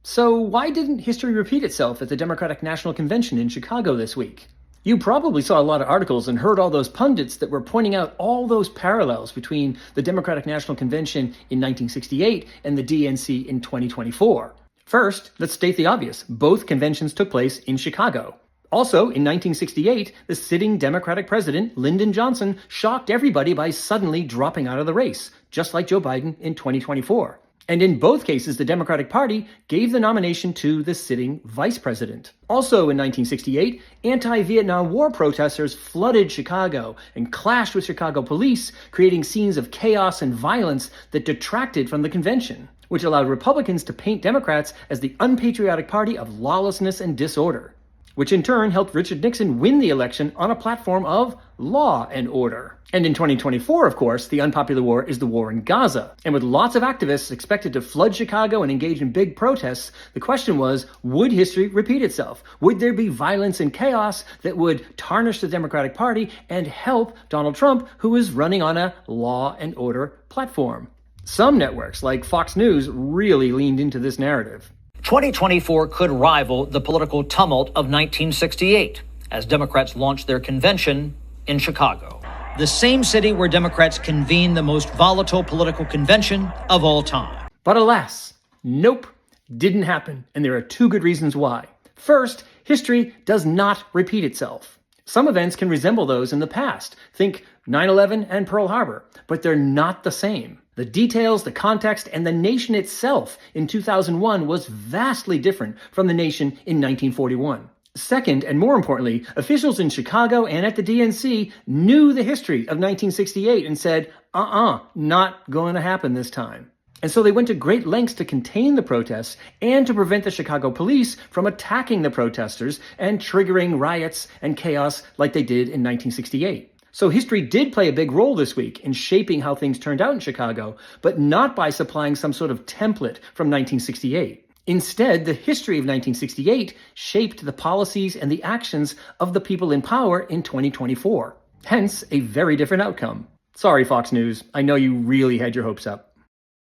So why didn't history repeat itself at the Democratic National Convention in Chicago this week? You probably saw a lot of articles and heard all those pundits that were pointing out all those parallels between the Democratic National Convention in 1968 and the DNC in 2024. First, let's state the obvious. Both conventions took place in Chicago. Also, in 1968, the sitting Democratic president, Lyndon Johnson, shocked everybody by suddenly dropping out of the race, just like Joe Biden in 2024. And in both cases, the Democratic Party gave the nomination to the sitting vice president. Also in 1968, anti-Vietnam War protesters flooded Chicago and clashed with Chicago police, creating scenes of chaos and violence that detracted from the convention, which allowed Republicans to paint Democrats as the unpatriotic party of lawlessness and disorder, which in turn helped Richard Nixon win the election on a platform of law and order. And in 2024, of course, the unpopular war is the war in Gaza. And with lots of activists expected to flood Chicago and engage in big protests, the question was, would history repeat itself? Would there be violence and chaos that would tarnish the Democratic Party and help Donald Trump, who is running on a law and order platform? Some networks, like Fox News, really leaned into this narrative. 2024 could rival the political tumult of 1968 as Democrats launched their convention in Chicago, the same city where Democrats convened the most volatile political convention of all time. But alas, nope, didn't happen, and there are two good reasons why. First, history does not repeat itself. Some events can resemble those in the past. Think 9/11 and Pearl Harbor, but they're not the same. The details, the context, and the nation itself in 2001 was vastly different from the nation in 1941. Second, and more importantly, officials in Chicago and at the DNC knew the history of 1968 and said, not going to happen this time. And so they went to great lengths to contain the protests and to prevent the Chicago police from attacking the protesters and triggering riots and chaos like they did in 1968. So history did play a big role this week in shaping how things turned out in Chicago, but not by supplying some sort of template from 1968. Instead, the history of 1968 shaped the policies and the actions of the people in power in 2024. Hence, a very different outcome. Sorry, Fox News. I know you really had your hopes up.